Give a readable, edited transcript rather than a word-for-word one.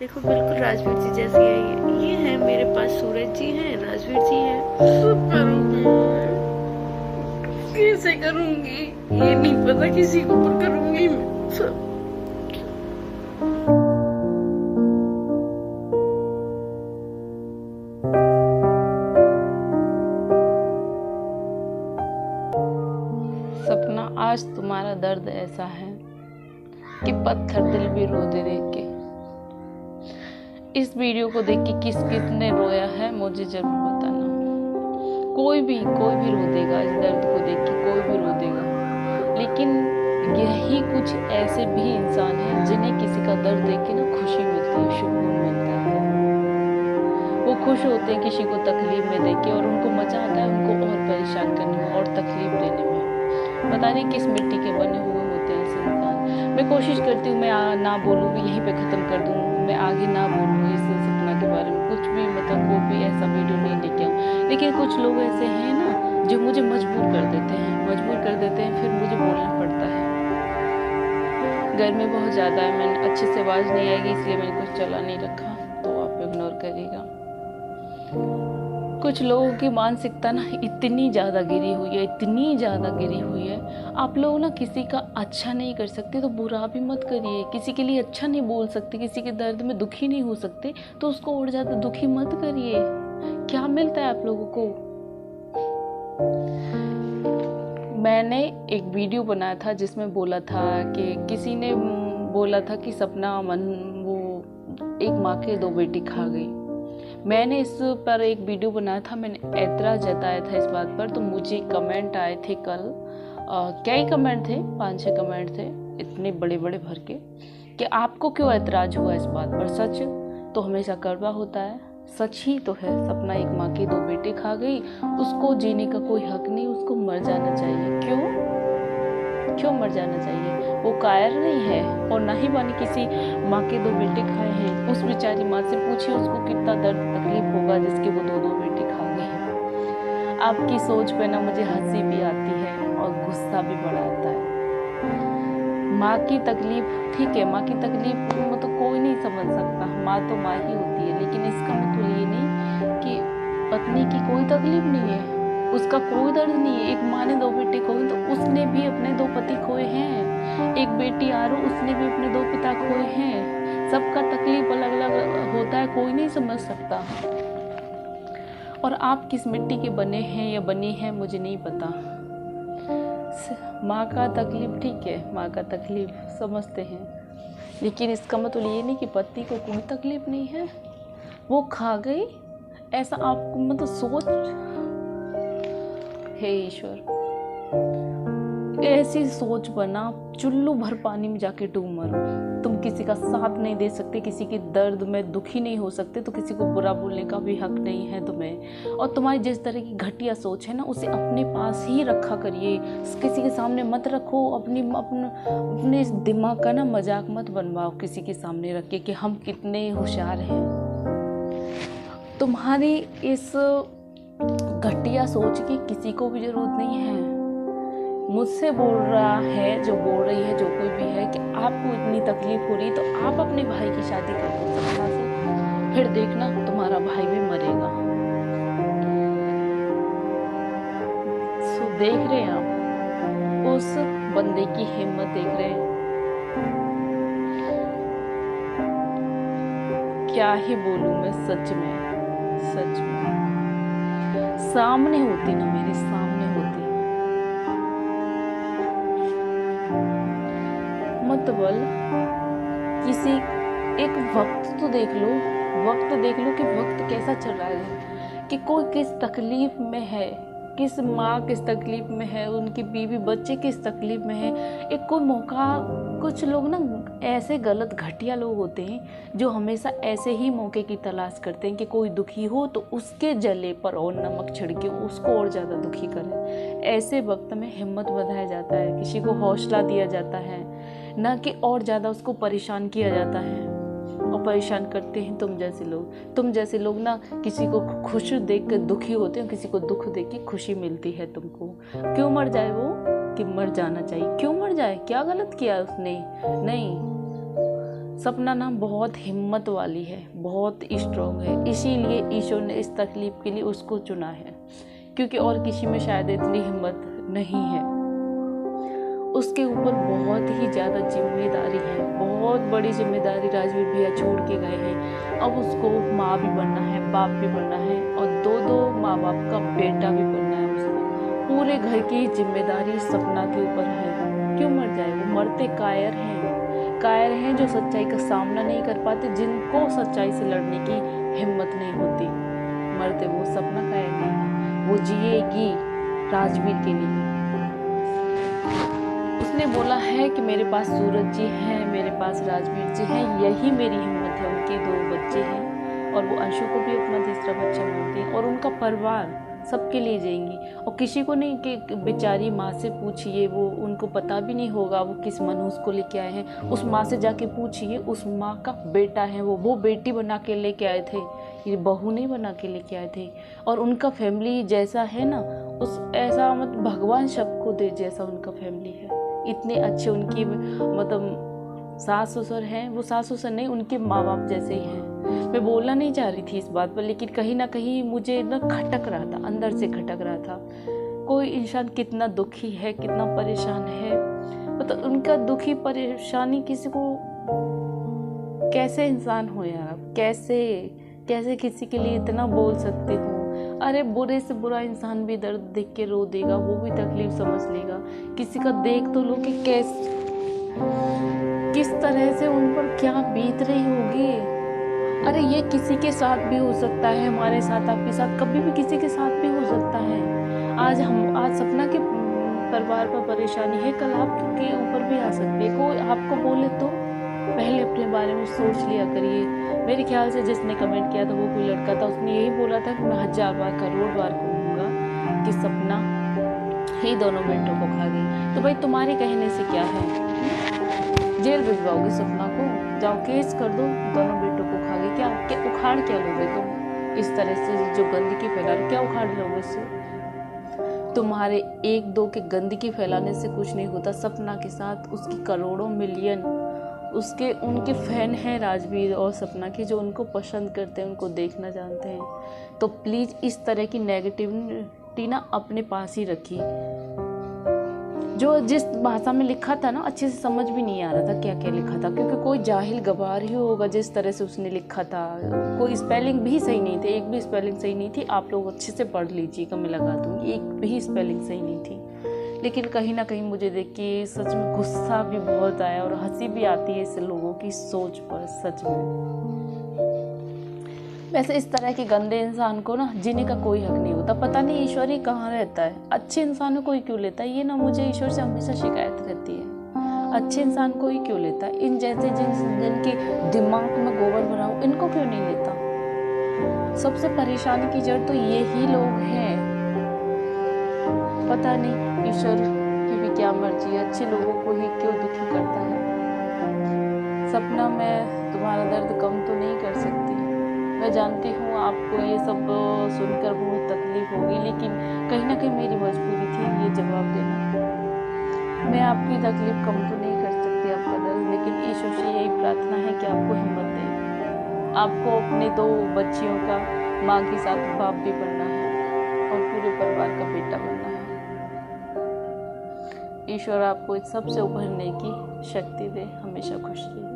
देखो बिल्कुल राजवीर जी जैसी है ये है मेरे पास सूरज जी हैं, राजवीर जी हैं। सब करूंगी, कैसे करूंगी ये नहीं पता, किसी के ऊपर करूंगी मैं सब। सपना, आज तुम्हारा दर्द ऐसा है कि पत्थर दिल भी रो दे देख के। इस वीडियो को देख के किस किस ने रोया है मुझे जरूर बताना। कोई भी रो देगा, इस दर्द को देख के कोई भी रो देगा। लेकिन यही कुछ ऐसे भी इंसान हैं जिन्हें किसी का दर्द देख के ना खुशी मिलती है, सुकून मिलता है। वो खुश होते हैं किसी को तकलीफ में देख के, और उनको मजा आता है उनको और परेशान करने में और तकलीफ देने में। पता नहीं किस मिट्टी के बने हुए होते हैं ऐसे इंसान। मैं कोशिश करती हूँ मैं ना बोलूँ, यहीं पे ख़त्म कर दूँ, मैं आगे ना बोलूँ इस सपना के बारे में कुछ भी, मतलब कोई भी ऐसा वीडियो नहीं लेके आऊँ। लेकिन कुछ लोग ऐसे हैं ना जो मुझे मजबूर कर देते हैं, फिर मुझे बोलना पड़ता है। गर्मी बहुत ज़्यादा है, मैंने अच्छे से आवाज़ नहीं आएगी इसलिए मैंने कुछ चला नहीं रखा, तो आप इग्नोर करिएगा। कुछ लोगों की मानसिकता ना इतनी ज़्यादा गिरी हुई है। आप लोग ना किसी का अच्छा नहीं कर सकते तो बुरा भी मत करिए। किसी के लिए अच्छा नहीं बोल सकते, किसी के दर्द में दुखी नहीं हो सकते तो उसको और ज़्यादा दुखी मत करिए। क्या मिलता है आप लोगों को? मैंने एक वीडियो बनाया था जिसमें बोला था कि किसी ने बोला था कि सपना वो एक माँ के 2 बेटी खा गई। मैंने इस पर एक वीडियो बनाया था, मैंने ऐतराज़ जताया था इस बात पर। तो मुझे कमेंट आए थे कल, कई कमेंट थे, 5-6 कमेंट थे इतने बड़े बड़े भर के, कि आपको क्यों ऐतराज़ हुआ इस बात पर। सच तो हमेशा कड़वा होता है, सच ही तो है। सपना एक माँ के 2 बेटे खा गई, उसको जीने का कोई हक नहीं, उसको मर जाना चाहिए। क्यों मर जाना चाहिए? वो कायर नहीं है और ना ही मानी किसी माँ के 2 बेटे खाए हैं। उस बेचारी माँ से पूछिए उसको कितना दर्द तकलीफ होगा जिसके वो 2 बेटे खा गए हैं। आपकी सोच पे ना मुझे हंसी भी आती है और गुस्सा भी बड़ा आता है। माँ की तकलीफ ठीक है, माँ की तकलीफ तो कोई नहीं समझ सकता, माँ तो माँ ही होती है। लेकिन इसका मतलब ये नहीं कि पत्नी की कोई तकलीफ नहीं है, उसका कोई दर्द नहीं है। एक माँ ने 2 बेटे खोए तो उसने भी अपने 2 पति खोए हैं। एक बेटी आरू, उसने भी अपने 2 पिता खोए हैं। सबका तकलीफ अलग अलग होता है, कोई नहीं समझ सकता। और आप किस मिट्टी के बने हैं या बनी हैं मुझे नहीं पता। माँ का तकलीफ ठीक है, माँ का तकलीफ समझते हैं, लेकिन इसका मतलब ये नहीं कि पति को कोई तकलीफ नहीं है, वो खा गई। ऐसा आप मतलब सोच, हे ईश्वर, ऐसी सोच बना चुल्लू भर पानी में जाके डूब मरो। तुम किसी का साथ नहीं दे सकते, किसी के दर्द में दुखी नहीं हो सकते, तो किसी को बुरा बोलने का भी हक नहीं है तुम्हें। और तुम्हारी जिस तरह की घटिया सोच है ना, उसे अपने पास ही रखा करिए, किसी के सामने मत रखो। अपने इस दिमाग का ना मजाक मत बनवाओ किसी के सामने रख के कि हम कितने होशियार हैं। तुम्हारी इस घटिया सोच की किसी को भी जरूरत नहीं है। मुझसे बोल रहा है, जो बोल रही है, जो कोई भी है, कि आपको इतनी तकलीफ हो रही तो आप अपने भाई की शादी कर दो सपना से, फिर देखना तुम्हारा भाई भी मरेगा। सो देख रहे हैं आप उस बंदे की हिम्मत, देख रहे हैं। क्या ही बोलूं मैं, सच में सामने होती ना, मेरे सामने होती। मतलब किसी एक वक्त तो देख लो कि वक्त कैसा चल रहा है, कि कोई किस तकलीफ में है, किस माँ किस तकलीफ में है, उनकी बीवी बच्चे किस तकलीफ में है। एक कोई मौका, कुछ लोग ना ऐसे गलत घटिया लोग होते हैं जो हमेशा ऐसे ही मौके की तलाश करते हैं कि कोई दुखी हो तो उसके जले पर और नमक छिड़के उसको और ज़्यादा दुखी करें। ऐसे वक्त में हिम्मत बढ़ाया जाता है, किसी को हौसला दिया जाता है, ना कि और ज़्यादा उसको परेशान किया जाता है। और परेशान करते हैं तुम जैसे लोग ना किसी को खुश देख कर दुखी होते हो, किसी को दुख देख के खुशी मिलती है तुमको। क्यों मर जाए वो, कि मर जाना चाहिए। क्यों मर जाए, क्या गलत किया उसने? नहीं, सपना ना बहुत हिम्मत वाली है, बहुत स्ट्रॉन्ग है, इसीलिए ईश्वर ने इस तकलीफ के लिए उसको चुना है, क्योंकि और किसी में शायद इतनी हिम्मत नहीं है। उसके ऊपर बहुत ही ज़्यादा जिम्मेदारी है, बहुत बड़ी जिम्मेदारी राजवीर भैया छोड़ के गए हैं। अब उसको माँ भी बनना है, बाप भी बनना है, और दो माँ बाप का बेटा भी बनना है उसको। पूरे घर की जिम्मेदारी सपना के ऊपर है। क्यों मर जाए? वो मरते कायर हैं जो सच्चाई का सामना नहीं कर पाते, जिनको सच्चाई से लड़ने की हिम्मत नहीं होती। मरते वो सपना कायर नहीं है, वो जिएगी राजवीर के लिए। उसने बोला है कि मेरे पास सूरज जी हैं, मेरे पास राजवीर जी हैं, यही मेरी हिम्मत है। उनके 2 बच्चे हैं और वो अंशु को भी अपना तीसरा बच्चा मानती है, और उनका परिवार सबके लिए जाएंगी। और किसी को नहीं कि बेचारी माँ से पूछिए, वो उनको पता भी नहीं होगा वो किस मनहूस को लेके आए हैं। उस माँ से जाके पूछिए, उस माँ का बेटा है वो बेटी बना के लेके आए थे, ये बहू नहीं बना के लेके आए थे। और उनका फैमिली जैसा है ना, उस ऐसा मतलब भगवान सबको दे जैसा उनका फैमिली है। इतने अच्छे उनकी मतलब सास ससुर हैं, वो सास ससुर नहीं, उनके माँ बाप जैसे ही हैं। मैं बोलना नहीं चाह रही थी इस बात पर, लेकिन कहीं ना कहीं मुझे ना खटक रहा था, अंदर से खटक रहा था। कोई इंसान कितना दुखी है, कितना परेशान है, मतलब उनका दुखी परेशानी किसी को, कैसे इंसान हो यार, कैसे किसी के लिए इतना बोल सकते हो। अरे बुरे से बुरा इंसान भी दर्द देख के रो देगा, वो भी तकलीफ समझ लेगा। किसी का देख तो लो कि किस तरह से उन पर क्या बीत रही होगी। अरे ये किसी के साथ भी हो सकता है, हमारे साथ, आपके साथ, कभी भी किसी के साथ भी हो सकता है। आज सपना के परिवार पर परेशानी है, कल आपके ऊपर भी आ सकती है। कोई आपको बोले तो पहले अपने बारे में सोच लिया करिए। मेरे ख्याल से जिसने कमेंट किया था वो कोई लड़का था, उसने यही बोला था कि मैं 1000 बार करोड़ बार कहूँगा कि सपना ही दोनों बेटों को खा गई। तो भाई तुम्हारे कहने से क्या है? जेल भिजवाओगे सपना को? जाओ केस कर दो, दोनों बेटों को खा गई। क्या उखाड़ क्या लोगे तुम? इस तरह से जो गंदगी फैला रहे, क्या उखाड़ लोगे इससे? तुम्हारे 1-2 के गंदगी फैलाने से कुछ नहीं होता। सपना के साथ उसकी करोड़ों मिलियन उनके फैन हैं राजवीर और सपना के, जो उनको पसंद करते हैं, उनको देखना जानते हैं। तो प्लीज़ इस तरह की नेगेटिविटी ना अपने पास ही रखिए। जो जिस भाषा में लिखा था ना, अच्छे से समझ भी नहीं आ रहा था क्या क्या लिखा था, क्योंकि कोई जाहिल गवार ही होगा जिस तरह से उसने लिखा था। कोई स्पेलिंग भी सही नहीं थी, एक भी स्पेलिंग सही नहीं थी। आप लोग अच्छे से पढ़ लीजिएगा, मैं लगा दूँगी, एक भी स्पेलिंग सही नहीं थी। लेकिन कहीं ना कहीं मुझे देख के सच में गुस्सा भी बहुत आया और हंसी भी आती है ऐसे लोगों की सोच पर, सच में। वैसे इस तरह के गंदे इंसान को ना जीने का कोई हक नहीं होता। पता नहीं ईश्वर ही कहाँ रहता है, अच्छे इंसानों को ही क्यों लेता है? ये ना मुझे ईश्वर से हमेशा शिकायत रहती है, अच्छे इंसान को ही क्यों लेता है? इन जैसे जिनके दिमाग में गोबर भरा हो, इनको क्यों नहीं लेता? सबसे परेशानी की जड़ तो यही लोग हैं। पता नहीं ईश्वर की भी क्या मर्जी है, अच्छे लोगों को ही क्यों दुखी करता है। सपना, मैं तुम्हारा दर्द कम तो नहीं कर सकती, मैं जानती हूँ आपको ये सब सुनकर बहुत तकलीफ होगी, लेकिन कहीं ना कहीं मेरी मजबूरी थी ये जवाब देना। मैं आपकी तकलीफ कम तो नहीं कर सकती, आपका दर्द, लेकिन ईश्वर से यही प्रार्थना है कि आपको हिम्मत दे। आपको अपने 2 बच्चियों का माँ के साथ बाप भी बनना है और पूरे परिवार का बेटा बनना है। ईश्वर आपको इस सबसे उभरने की शक्ति दे। हमेशा खुश रहिए।